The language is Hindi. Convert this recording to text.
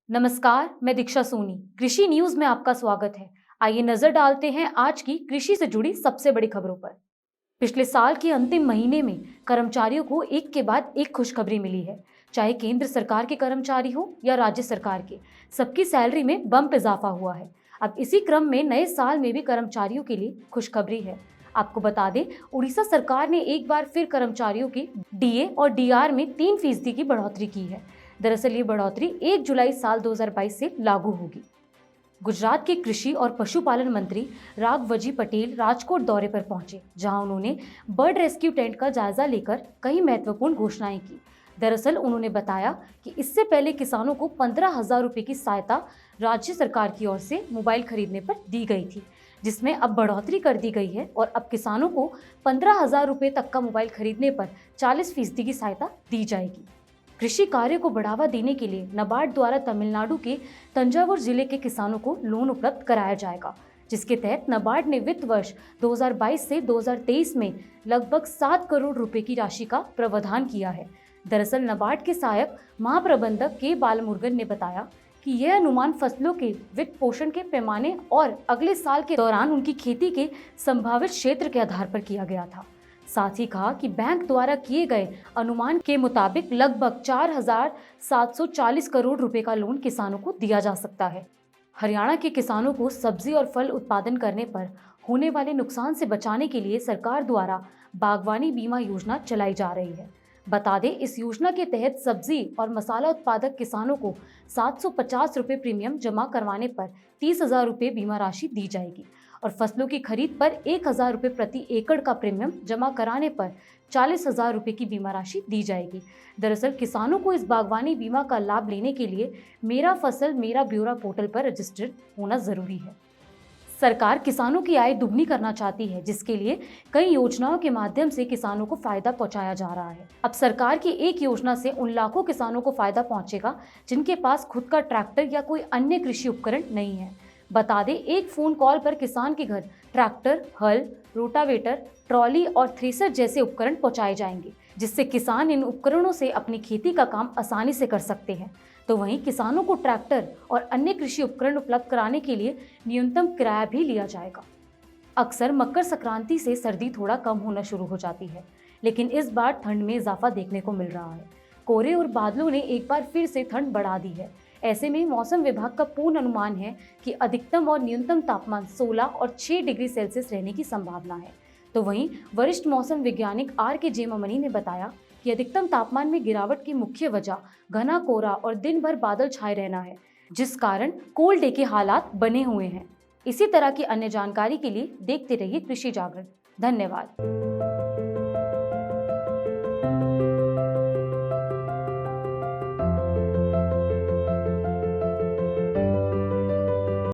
नमस्कार, मैं दीक्षा सोनी। कृषि न्यूज में आपका स्वागत है। आइए नजर डालते हैं आज की कृषि से जुड़ी सबसे बड़ी खबरों पर। पिछले साल के अंतिम महीने में कर्मचारियों को एक के बाद एक खुशखबरी मिली है। चाहे केंद्र सरकार के कर्मचारी हो या राज्य सरकार के, सबकी सैलरी में बम्प इजाफा हुआ है। अब इसी क्रम में नए साल में भी कर्मचारियों के लिए खुशखबरी है। आपको बता दें, उड़ीसा सरकार ने एक बार फिर कर्मचारियों की डीए और डीआर में 3% की बढ़ोतरी की है। दरअसल ये बढ़ोतरी 1 जुलाई साल 2022 से लागू होगी। गुजरात के कृषि और पशुपालन मंत्री राघवजी पटेल राजकोट दौरे पर पहुंचे, जहां उन्होंने बर्ड रेस्क्यू टेंट का जायजा लेकर कई महत्वपूर्ण घोषणाएं की। दरअसल उन्होंने बताया कि इससे पहले किसानों को 15,000 रुपए की सहायता राज्य सरकार की ओर से मोबाइल खरीदने पर दी गई थी, जिसमें अब बढ़ोतरी कर दी गई है और अब किसानों को 15,000 रुपए तक का मोबाइल खरीदने पर 40% की सहायता दी जाएगी। कृषि कार्य को बढ़ावा देने के लिए नाबार्ड द्वारा तमिलनाडु के तंजावुर जिले के किसानों को लोन उपलब्ध कराया जाएगा, जिसके तहत नाबार्ड ने वित्त वर्ष 2022 से 2023 में लगभग 7 करोड़ रुपए की राशि का प्रावधान किया है। दरअसल नाबार्ड के सहायक महाप्रबंधक के बालमुरुगन ने बताया कि यह अनुमान फसलों के वित्त पोषण के पैमाने और अगले साल के दौरान उनकी खेती के संभावित क्षेत्र के आधार पर किया गया था। साथ ही कहा कि बैंक द्वारा किए गए अनुमान के मुताबिक लगभग 4,740 करोड़ रुपए का लोन किसानों को दिया जा सकता है। हरियाणा के किसानों को सब्जी और फल उत्पादन करने पर होने वाले नुकसान से बचाने के लिए सरकार द्वारा बागवानी बीमा योजना चलाई जा रही है। बता दें, इस योजना के तहत सब्जी और मसाला उत्पादक किसानों को 750 रुपए प्रीमियम जमा करवाने पर 30,000 रुपए बीमा राशि दी जाएगी और फसलों की खरीद पर 1,000 रुपए प्रति एकड़ का प्रीमियम जमा कराने पर 40,000 रुपए की बीमा राशि दी जाएगी। दरअसल किसानों को इस बागवानी बीमा का लाभ लेने के लिए मेरा फसल मेरा ब्यौरा पोर्टल पर रजिस्टर्ड होना जरूरी है। सरकार किसानों की आय दुगनी करना चाहती है, जिसके लिए कई योजनाओं के माध्यम से किसानों को फायदा पहुंचाया जा रहा है। अब सरकार की एक योजना से उन लाखों किसानों को फायदा पहुंचेगा जिनके पास खुद का ट्रैक्टर या कोई अन्य कृषि उपकरण नहीं है। बता दें, एक फोन कॉल पर किसान के घर ट्रैक्टर, हल, रोटावेटर, ट्रॉली और थ्रेसर जैसे उपकरण पहुंचाए जाएंगे, जिससे किसान इन उपकरणों से अपनी खेती का काम आसानी से कर सकते हैं। तो वहीं किसानों को ट्रैक्टर और अन्य कृषि उपकरण उपलब्ध कराने के लिए न्यूनतम किराया भी लिया जाएगा। अक्सर मकर संक्रांति से सर्दी थोड़ा कम होना शुरू हो जाती है, लेकिन इस बार ठंड में इजाफा देखने को मिल रहा है। कोहरे और बादलों ने एक बार फिर से ठंड बढ़ा दी है। ऐसे में मौसम विभाग का पूर्ण अनुमान है कि अधिकतम और न्यूनतम तापमान 16 और 6 डिग्री सेल्सियस रहने की संभावना है। तो वहीं वरिष्ठ मौसम वैज्ञानिक R.K. जेमामनी ने बताया कि अधिकतम तापमान में गिरावट की मुख्य वजह घना कोहरा और दिन भर बादल छाए रहना है, जिस कारण कोल्ड डे के हालात बने हुए हैं। इसी तरह की अन्य जानकारी के लिए देखते रहिए कृषि जागरण। धन्यवाद।